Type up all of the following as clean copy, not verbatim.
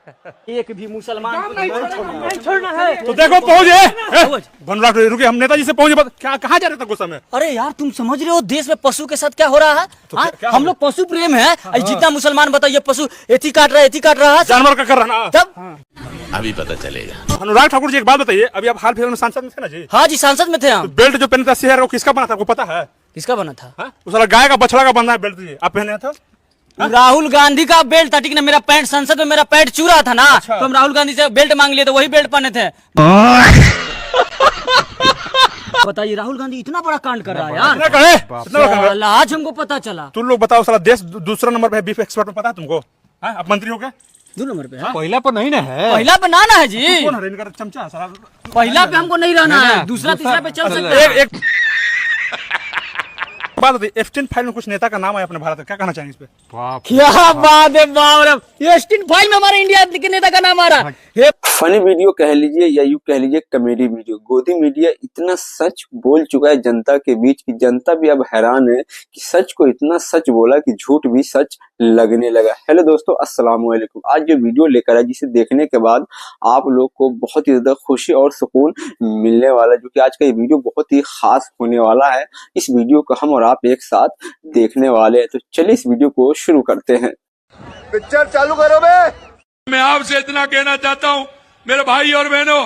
एक भी मुसलमान को नहीं छोड़ना है। तो देखो पहुंचे बनराट रुके, हम नेताजी से पहुंचे। क्या कहाँ जा रहे थे कुछ समय? अरे यार तुम समझ रहे हो देश में पशु के साथ क्या हो रहा है? तो क्या हम लोग पशु प्रेम है। जितना मुसलमान बताइए पशु एथी काट रहा है जानवर का कर रहा ना। तब अभी पता चलेगा। अनुराग ठाकुर जी एक बात बताइए, अभी आप हाल फिलहाल में सांसद में थे ना जी? हाँ जी सांसद में थे हम। तो बेल्ट जो पहनता शेयर वो किसका बना था, आपको पता है? किसका बना था? उस वाला गाय का बछड़ा का बना है बेल्ट, जी आप पहने थे? राहुल गांधी का बेल्ट था, ठीक ना? मेरा पैंट संसद में मेरा पैंट चूरा था ना। तो हम राहुल गांधी से बेल्ट मांग लिए तो वही बेल्ट पहने थे। बताइए राहुल गांधी इतना बड़ा कांड कर रहा है यार। आज हमको पता चला। तुम लोग बताओ, साला देश दूसरा नंबर पे बीफ एक्सपोर्ट में, पता है तुमको? आप मंत्री हो गए 2 नंबर पे है। पहला पर नहीं ना है, पहला पे ना है जी। कौन है इनका चमचा? साला पहला पे हमको नहीं रहना है, दूसरा तीसरा पे चल सकते हैं। एक बात होती है, F-10 फाइल में कुछ नेता का नाम है अपने भारत का, क्या कहना चाहेंगे इस पे? क्या बात है, बाप रे। ये स्टीन फाइल में हमारे इंडिया के नेता का नाम आ रहा है। फनी वीडियो कह लीजिए या यूं कह लीजिए कॉमेडी वीडियो। गोदी मीडिया इतना सच बोल चुका है जनता के बीच की जनता भी अब हैरान है कि सच को इतना सच बोला कि झूठ भी सच लगने लगा। हेलो दोस्तों, अस्सलाम वालेकुम। आज जो वीडियो लेकर आया जिसे देखने के बाद आप लोग को बहुत ही ज्यादा खुशी और सुकून मिलने वाला है, जो कि आज का ये वीडियो बहुत ही खास होने वाला है। इस वीडियो को हम और आप एक साथ देखने वाले हैं, तो चलिए इस वीडियो को शुरू करते हैं। पिक्चर चालू करो बे। मैं आपसे इतना कहना चाहता हूं मेरे भाई और बहनों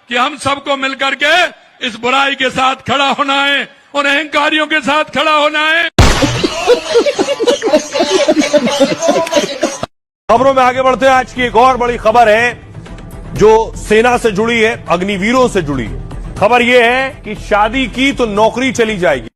कि हम सबको मिलकर के इस बुराई के साथ खड़ा होना है और अहंकारियों के साथ खड़ा होना है। खबरों में आगे बढ़ते हैं। आज की एक और बड़ी खबर है जो सेना से जुड़ी है, अग्निवीरों से जुड़ी है। खबर यह है कि शादी की तो नौकरी चली जाएगी।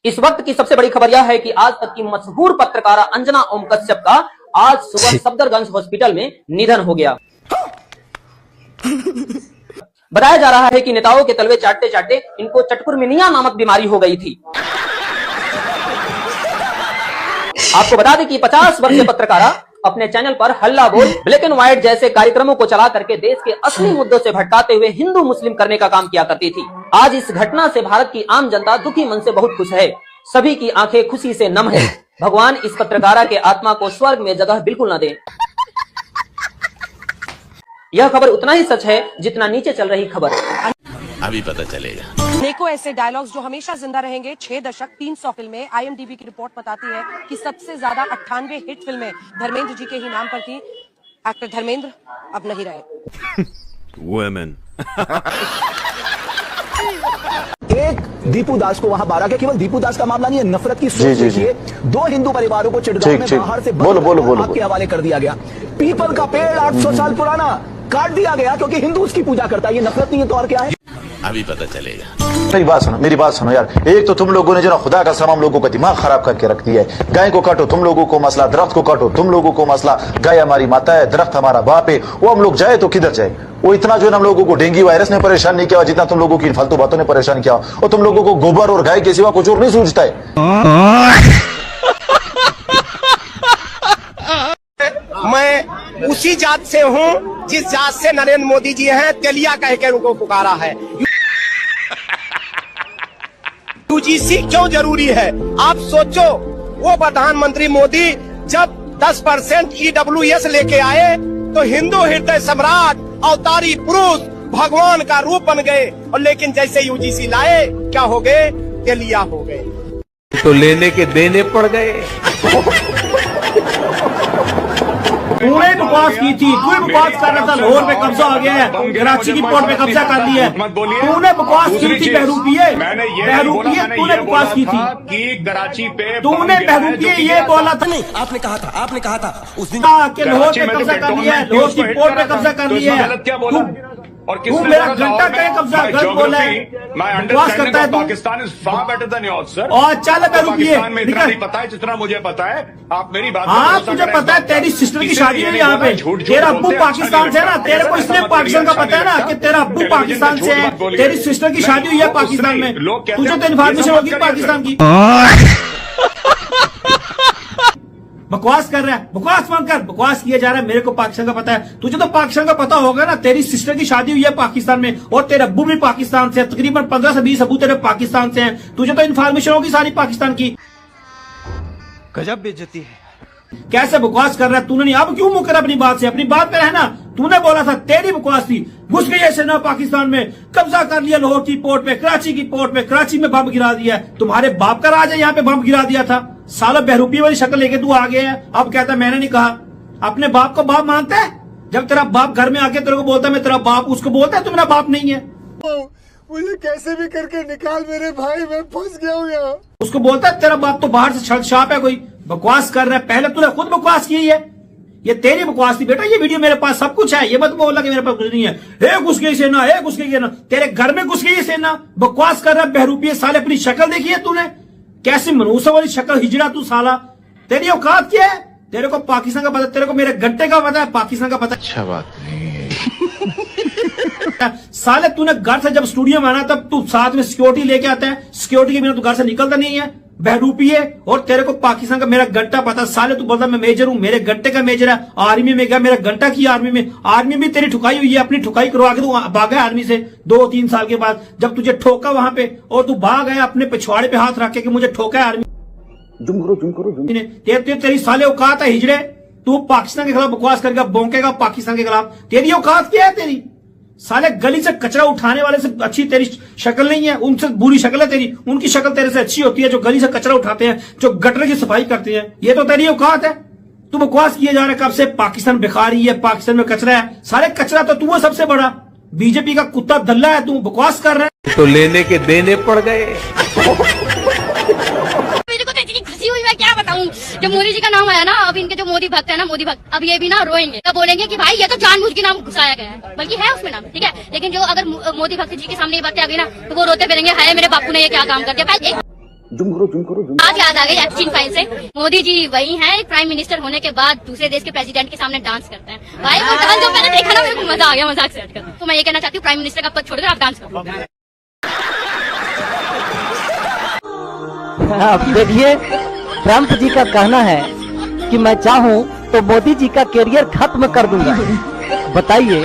इस वक्त की सबसे बड़ी खबर यह है कि आज तक की मशहूर पत्रकारा अंजना ओम कश्यप का आज सुबह सफदरगंज हॉस्पिटल में निधन हो गया। बताया जा रहा है कि नेताओं के तलवे चाटते चाटते इनको चटकुरमिनिया नामक बीमारी हो गई थी। आपको बता दें कि 50 वर्षीय पत्रकारा अपने चैनल पर हल्ला बोल, ब्लैक एंड व्हाइट जैसे कार्यक्रमों को चला करके देश के असली मुद्दों से भटकाते हुए हिंदू मुस्लिम करने का काम किया करती थी। आज इस घटना से भारत की आम जनता दुखी मन से बहुत खुश है। सभी की आंखें खुशी से नम है। भगवान इस पत्रकारा के आत्मा को स्वर्ग में जगह बिल्कुल न दे। यह खबर उतना ही सच है जितना नीचे चल रही खबर। अभी पता चलेगा। देखो ऐसे डायलॉग्स जो हमेशा जिंदा रहेंगे। 6 दशक 300 फिल्में। IMDb की रिपोर्ट बताती है कि सबसे ज्यादा 98 हिट फिल्में धर्मेंद्र जी के ही नाम पर थी। एक्टर धर्मेंद्र अब नहीं रहे। वुमेन एक दीपू दास को वहां 12 के, केवल दीपू दास का मामला नहीं है, नफरत की सोच देखिए। 2 हिंदू परिवारों को चिटगांव में बाहर से आग के हवाले कर दिया गया। पीपल का पेड़ 800 साल पुराना काट दिया गया क्योंकि हिंदू उसकी पूजा करता है। ये नफरत नहीं है तो और क्या है? अभी पता चलेगा। मेरी बात सुनो यार। एक तो तुम लोगों ने जो ना खुदा का कसम हम लोगों का दिमाग खराब करके रख दिया है। गाय को काटो तुम लोगों को मसला, दरख्त को काटो तुम लोगों को मसला। गाय हमारी माता है, दरख्त हमारा बाप है। वो हम लोग जाए तो किधर जाए? वो इतना जो हम लोगों को डेंगू वायरस ने परेशान नहीं किया जितना तुम लोगों की फालतू बातों ने परेशान किया। और तुम लोगों को गोबर और गाय के सिवा कुछ और नहीं सूझता है। मैं उसी जात से हूँ जिस जात से नरेंद्र मोदी जी हैं, तेलिया कह के उनको पुकारा है। यूजीसी क्यों जरूरी है? आप सोचो, वो प्रधानमंत्री मोदी जब 10% EWS लेके आए तो हिंदू हृदय सम्राट, अवतारी पुरुष, भगवान का रूप बन गए। और लेकिन जैसे यूजीसी लाए क्या हो गए? तेलिया हो गए। तो लेने के देने पड़ गए। तूने बकवास की थी, तू बकवास कर रहा था। लाहौर पे कब्जा हो गया है, कराची की पोर्ट पे कब्जा कर लिया है। तूने बकवास की थी बहरूपिये, तूने बकवास की थी कि कराची पे तूने बहरूपिये ये बोला था। नहीं आपने कहा था उस दिन कि लाहौर पे कब्जा कर लिया है, लाहौर की पोर्ट पे कब्जा कर लिया है। क्या बोला? और तू मेरा घंटा कहीं कब्जा गलत बोला है, बकवास करता है तू। Pakistan is far better than yours sir. और चल बहरूपिये में इतना नहीं पता है जितना मुझे पता है। आप मेरी बात हाँ तुझे पता है, तेरी सिस्टर की शादी हुई यहाँ पे। तेरा अब्बू पाकिस्तान से है ना, तेरे को इसलिए पाकिस्तान का पता है ना कि तेरा अब्बू पाकिस्तान से है। तेरी सिस्टर की शादी हुई है पाकिस्तान में, तुझे तो इन्फॉर्मेशन होगी पाकिस्तान की। बकवास कर रहा है, बकवास मत कर। बकवास किया जा रहा है, मेरे को पाकिस्तान का पता है। तुझे तो पाकिस्तान का पता होगा ना। तेरी सिस्टर की शादी हुई है पाकिस्तान में और तेरे अब्बू भी पाकिस्तान से। तकरीबन 15 से 20 अब्बू तेरे पाकिस्तान से हैं। तुझे तो इन्फॉर्मेशन होगी सारी पाकिस्तान की। गजब बेइज्जती है। कैसे बकवास कर रहा है? तूने नहीं, अब क्यों मुकर अपनी बात से? अपनी बात पे रहना। तूने बोला था, तेरी बकवास थी। घुस गई है सेना पाकिस्तान में, कब्जा कर लिया लाहौर की पोर्ट पे, कराची की पोर्ट पे, कराची में बम गिरा दिया। तुम्हारे बाप का राज है, यहाँ पे बम गिरा दिया था। साला बहरूपी वाली शक्ल लेके तू आ गया है, अब कहता है मैंने नहीं कहा। अपने बाप को बाप मानता है? जब तेरा बाप घर में आके तेरे को बोलता है मैं तेरा बाप, उसको बोलता है तू मेरा बाप नहीं है। मुझे कैसे भी करके निकाल मेरे भाई, मैं फंस गया हूँ यहाँ। उसको बोलता है तेरा बाप तो बाहर से छल छाप है, कोई बकवास कर रहा है। पहले तूने खुद बकवास की है, ये तेरी बकवास थी बेटा। ये वीडियो मेरे पास सब कुछ है, ये मत बोला कि मेरे पास कुछ नहीं है। हे घुस गई सेना, हे घुस गई सेना, तेरे घर में घुस गई है सेना। बकवास कर रहा है बहरूपी साले। अपनी शक्ल देखी है तूने? कैसी मनूसा वाली शक्ल, हिजड़ा तू साला। तेरी औकात क्या है? तेरे को पाकिस्तान का पता, तेरे को मेरे घंटे का पता है, पाकिस्तान का पता। अच्छा बात नहीं है। साले तूने घर से जब स्टूडियो में आना तब तू साथ में सिक्योरिटी लेके आता है, सिक्योरिटी के बिना तू घर से निकलता नहीं है, बहरूपी है। और तेरे को पाकिस्तान का मेरा घंटा पता। साले तू बोलता मैं मेजर हूं, मेरे घंटे का मेजर है। आर्मी में गया, मेरा घंटा की आर्मी में। आर्मी भी तेरी ठुकाई हुई है, अपनी ठुकाई करवा के तू भागा आर्मी से 2-3 साल के बाद, जब तुझे ठोका वहां पे और तू भाग गया अपने पिछवाड़े पे हाथ रख के कि मुझे ठोका है आर्मी ने। तेरी साले औकात है हिजड़े। तू पाकिस्तान के खिलाफ बकवास करेगा, भौंकेगा पाकिस्तान के खिलाफ। तेरी औकात क्या है? तेरी साले गली से कचरा उठाने वाले से अच्छी तेरी शक्ल नहीं है, उनसे बुरी शक्ल है तेरी। उनकी शक्ल तेरे से अच्छी होती है जो गली से कचरा उठाते हैं, जो गटर की सफाई करते हैं। ये तो तेरी औकात है। तू बकवास किए जा रहा है कब से, पाकिस्तान भिखारी है, पाकिस्तान में कचरा है। सारे कचरा तो तू है सबसे बड़ा, बीजेपी का कुत्ता दल्ला है। तू बकवास कर रहा है तो लेने के देने पड़ गए। खुशी हुई, मैं क्या बताऊं। जब मोदी जी का नाम आया ना, अब इनके जो मोदी भक्त है ना, मोदी भक्त, अब ये भी ना रोएंगे, तब बोलेंगे कि भाई ये तो जानबूझ के नाम घुसाया गया है, बल्कि है उसमें नाम, ठीक है। लेकिन जो अगर मोदी भक्त जी के सामने ये बातें आ गई ना, तो वो रोते फिरेंगे, हाय मेरे बापू ने ये क्या काम कर दिया। भाई आज याद आ गई एक्शन फाइल से, मोदी जी वही हैं प्राइम मिनिस्टर होने के बाद दूसरे देश के प्रेसिडेंट के सामने डांस करते हैं। भाई वो डांस जब मैंने देखा ना, मेरे को मजा आ गया मजाक से हटकर। तो मैं ये कहना चाहती हूँ, प्राइम मिनिस्टर का पद छोड़कर आप डांस करो। आप देखिए, ट्रंप जी का कहना है कि मैं चाहूं तो मोदी जी का करियर खत्म कर दूंगा। बताइए,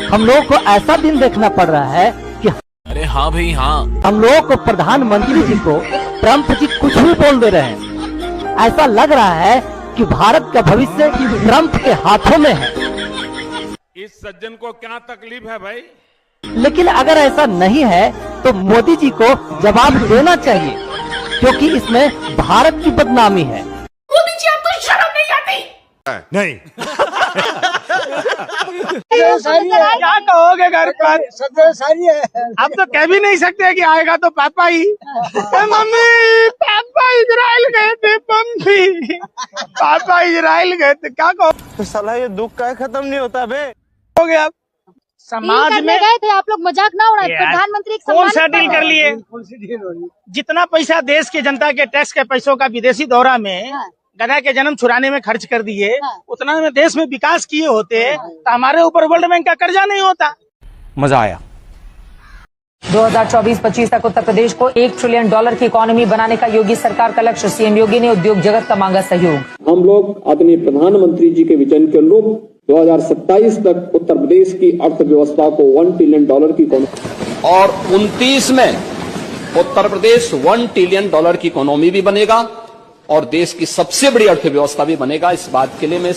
हम लोगों को ऐसा दिन देखना पड़ रहा है कि अरे हाँ भाई हाँ, हम लोगों को प्रधानमंत्री जी को ट्रंप जी कुछ भी बोल दे रहे हैं। ऐसा लग रहा है कि भारत का भविष्य ट्रंप के हाथों में है। इस सज्जन को क्या तकलीफ है भाई? लेकिन अगर ऐसा नहीं है तो मोदी जी को जवाब देना चाहिए, क्योंकि इसमें भारत की बदनामी है। मोदी जी आपको शर्म नहीं आती? नहीं। क्या कहोगे घर पर? सारी है। अब तो कह भी नहीं सकते कि आएगा तो पापा ही। मम्मी पापा इजराइल गए थे, मम्मी पापा इजराइल गए थे। क्या कहो? तो साला ये दुख का खत्म नहीं होता बे। हो गया समाज में गए थे आप लोग, मजाक ना उड़ाए। प्रधानमंत्री कौन सा डील कर लिए? जितना पैसा देश के जनता के टैक्स के पैसों का विदेशी दौरा में गधा के जन्म छुड़ाने में खर्च कर दिए, उतना में देश में विकास किए होते तो हमारे ऊपर वर्ल्ड बैंक का कर्जा नहीं होता। मजा आया। 2024-25 तक उत्तर प्रदेश को $1 ट्रिलियन की इकोनॉमी बनाने का योगी सरकार का लक्ष्य। सीएम योगी ने उद्योग जगत का मांगा सहयोग। हम लोग आदरणीय प्रधानमंत्री जी के विजन के अनुरूप 2027 तक उत्तर प्रदेश की अर्थव्यवस्था को $1 ट्रिलियन की इकोनॉमी और 29 में उत्तर प्रदेश $1 ट्रिलियन की इकोनॉमी भी बनेगा और देश की सबसे बड़ी अर्थव्यवस्था भी बनेगा। इस बात के लिए मैं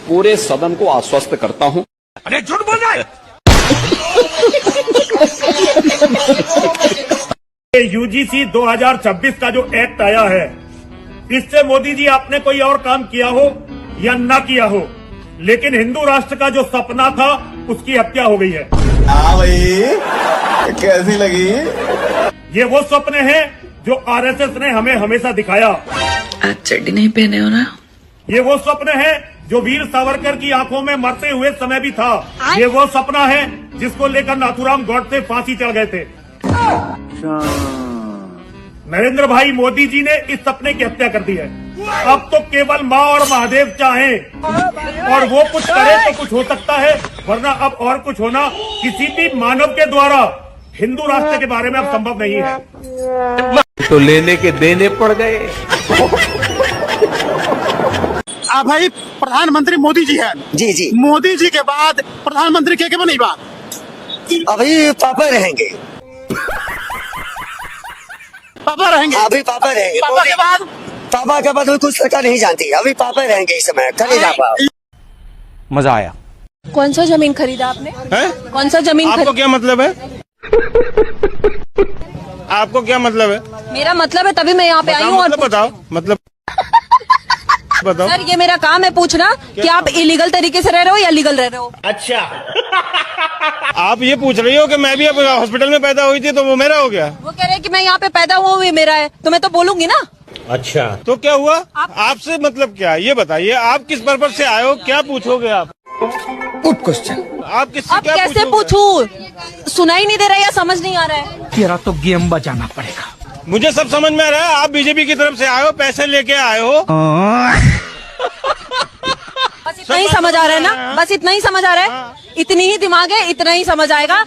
पूरे सदन को आश्वस्त करता हूं। अरे झूठ बोल रहा है। यूजीसी 2026 का जो एक्ट आया है, इससे मोदी जी आपने कोई और काम किया हो या ना किया हो, लेकिन हिंदू राष्ट्र का जो सपना था उसकी हत्या हो गई है। भाई कैसी लगी? ये वो सपने हैं जो आरएसएस ने हमें हमेशा दिखाया। आज चड्डी नहीं पहने हो ना? ये वो सपने हैं जो वीर सावरकर की आंखों में मरते हुए समय भी था। ये वो सपना है जिसको लेकर नाथूराम गौडसे फांसी चढ़ गए थे। नरेंद्र भाई मोदी जी ने इस सपने की हत्या कर दी है। अब तो केवल माँ और महादेव चाहें और वो कुछ करे तो कुछ हो सकता है, वरना अब और कुछ होना किसी भी मानव के द्वारा हिंदू राष्ट्र के बारे में अब संभव नहीं है। तो लेने के देने पड़ गए। भाई प्रधानमंत्री मोदी जी है। जी जी। मोदी जी के बाद प्रधानमंत्री के बनी बात? अभी पापा रहेंगे। पापा रहेंगे? अभी पापा रहेंगे। पापा के बाद पापा का मतलब कुछ लड़का नहीं जानती, अभी पापा रहेंगे इस समय, खरीद पापा। मजा आया। कौन सा जमीन खरीदा आपने? कौन सा जमीन आपको क्या मतलब है? आपको क्या मतलब है? मेरा मतलब है, तभी मैं यहाँ पे आई हूँ। और बताओ मतलब बताओ। सर, ये मेरा काम है पूछना कि आप इलीगल तरीके से रह रहे हो या लीगल रह रहे हो। अच्छा आप ये पूछ रही हो कि मैं भी अब हॉस्पिटल में पैदा हुई थी तो वो मेरा हो गया? वो कह रहे हैं कि मैं यहाँ पे पैदा हुआ हूँ, ये मेरा है, तो मैं तो बोलूंगी ना। अच्छा तो क्या हुआ? आपसे मतलब क्या, ये बताइए आप किस पर्पज से आए हो, क्या पूछोगे आप? Good question. आप किससे अब क्या कैसे पूछूं? सुनाई नहीं दे रहा या समझ नहीं आ रहा है? तेरा तो गेम बजाना पड़ेगा। मुझे सब समझ में आ रहा है, आप बीजेपी की तरफ से आए हो, पैसे लेके आए हो। बस इतना ही समझ आ रहा है ना? बस इतना ही समझ आ रहा है? इतनी ही दिमाग है, इतना ही समझ आएगा।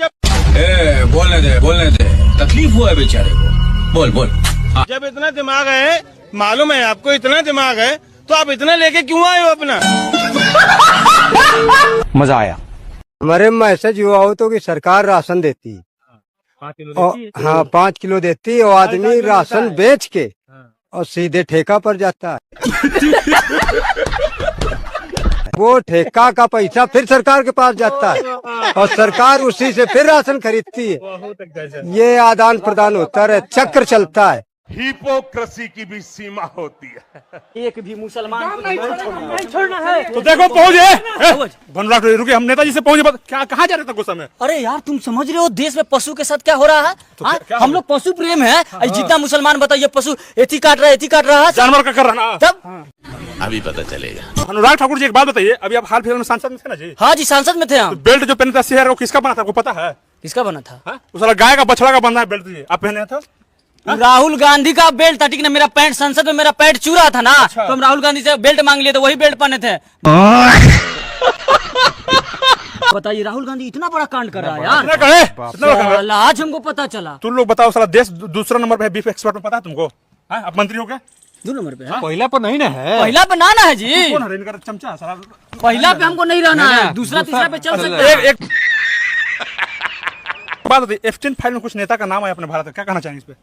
बोलने दे तकलीफ हुआ है बेचारे को, बोल बोल। जब इतना दिमाग है, मालूम है आपको इतना दिमाग है, तो आप इतना लेके क्यों आए हो अपना? मजा आया। हमारे मैसेज हुआ हो तो कि सरकार राशन देती, हाँ 5 किलो देती, और आदमी राशन बेच के और सीधे ठेका पर जाता है। वो ठेका का पैसा फिर सरकार के पास जाता है और सरकार उसी से फिर राशन खरीदती है। ये आदान प्रदान होता है, चक्र चलता है। हिपोक्रेसी की भी सीमा होती है। एक भी मुसलमान को नहीं छोड़ना है। तो देखो पहुंचे बनराट, रुके, हम नेताजी से पहुंचे। क्या कहाँ जा रहे थे गुस्सा में? अरे यार तुम समझ रहे हो देश में पशु के साथ क्या हो रहा है? क्या हम लोग पशु प्रेम है। जितना मुसलमान बताइए पशु एथी काट रहा है, जानवर का कर रहा ना। तब अभी पता चलेगा। अनुराग ठाकुर जी एक बात बताइए, अभी आप हाल फिलहाल में सांसद में थे ना जी? हाँ जी सांसद में थे हम। बेल्ट जो पहनता शेयर वो किसका बना था, आपको पता है? किसका बना था? उस वाला गाय का बछड़ा का बना है बेल्ट, जी आप पहने थे? राहुल गांधी का बेल्ट था, ठीक ना? मेरा पैंट संसद में मेरा पैंट चूरा था ना। तो हम राहुल गांधी से बेल्ट मांग लिए तो वही बेल्ट पहने थे। बताइए राहुल गांधी इतना बड़ा कांड कर रहा है यार। आज हमको पता चला। तुम लोग बताओ, साला देश दूसरा नंबर पे है बीफ एक्सपोर्ट में, पता है तुमको? आप मंत्री हो गए? 2 नंबर पे है। पहला पर नहीं ना है, पहला पे ना है जी। कौन है इनका चमचा? साला पहला पे हमको नहीं रहना है, दूसरा तीसरा पे चल सकता है। एक बात होती है, F-10 फाइल में कुछ नेता का नाम है अपने भारत का, क्या कहना चाहेंगे इस पे?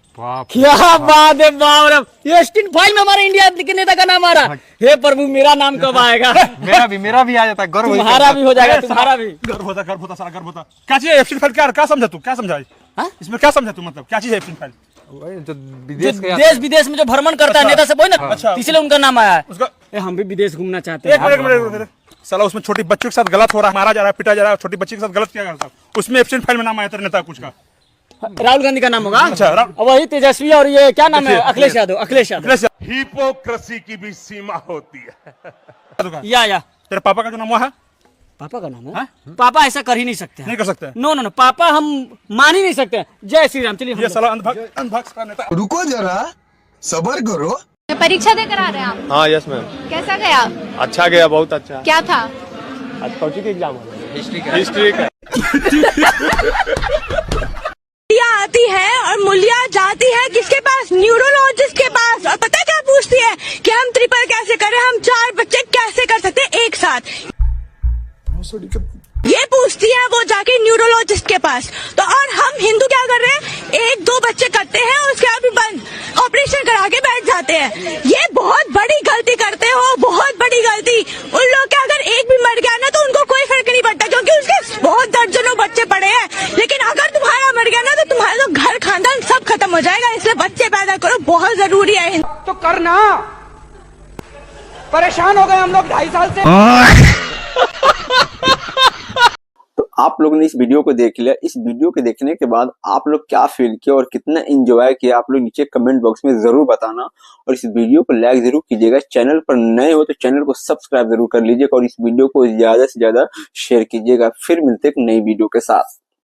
क्या बात है, बाप रे! F-10 फाइल में हमारे इंडिया के नेता का नाम आ रहा है। हे प्रभु, मेरा नाम कब आएगा? मेरा भी आ जाता है, गर्व तुम्हारा भी हो जाएगा, तुम्हारा भी। गर्व होता सारा गर्व होता। क्या चीज है F-10 फाइल? क्या समझा तू, क्या समझा इसमें, क्या समझा तू? मतलब क्या चीज है F-10 फाइल? देश विदेश में जो भ्रमण करता है नेता से, वही ना, इसलिए उनका नाम आया है। उसका हम भी विदेश घूमना चाहते हैं। एक मिनट, साला उसमें छोटी बच्चों के साथ गलत हो रहा है, मारा जा रहा है, पिटा जा रहा है, छोटी बच्ची के साथ गलत किया जा रहा है, उसमें F-10 फाइल में नाम आया था नेता कुछ का। राहुल गांधी का नाम होगा। अच्छा, वही तेजस्वी और ये क्या नाम है, अखिलेश यादव। हिपोक्रेसी की भी सीमा होती है। या तेरे पापा का जो नाम हुआ है? पापा का नाम है? पापा ऐसा कर ही नहीं सकते। नहीं कर सकते? नो, पापा हम मान ही नहीं सकते। जय श्री राम। चलिए ये साला अंधभक्त का नेता। रुको जरा, सबर करो। परीक्षा देकर आ रहे हैं आप? हाँ यस मैम। कैसा गया? अच्छा गया, बहुत अच्छा। क्या था? आज कौन सी की एग्जाम है? हिस्ट्री का। आती है और मूल्या जाती है किसके पास? न्यूरोलॉजिस्ट के पास। और पता क्या पूछती है कि हम ट्रिपल कैसे करें, हम 4 बच्चे कैसे कर सकते हैं एक साथ, ये पूछती है वो जाके न्यूरोलॉजिस्ट के पास। तो और हम हिंदू क्या कर रहे हैं, 1-2 बच्चे करते हैं उसके बाद भी बंद, ऑपरेशन करा के बैठ जाते हैं। ये बहुत बड़ी गलती करते हो, बहुत बड़ी गलती। उन लोग का अगर एक भी मर गया ना तो उनको कोई फर्क नहीं पड़ता, क्योंकि उसके बहुत दर्जनों बच्चे पड़े हैं। लेकिन अगर तुम्हारा मर गया ना तो तुम्हारा तो घर खानदान सब खत्म हो जाएगा। इसलिए बच्चे पैदा करो, बहुत जरूरी है। तो करना, परेशान हो गए हम लोग 2.5 साल से। तो आप लोगों ने इस वीडियो को देख लिया। इस वीडियो के देखने के बाद आप लोग क्या फील किया और कितना एंजॉय किया, आप लोग नीचे कमेंट बॉक्स में जरूर बताना। और इस वीडियो को लाइक जरूर कीजिएगा। चैनल पर नए हो तो चैनल को सब्सक्राइब जरूर कर लीजिएगा और इस वीडियो को ज्यादा से ज्यादा शेयर कीजिएगा। फिर मिलते हैं एक नई वीडियो के साथ।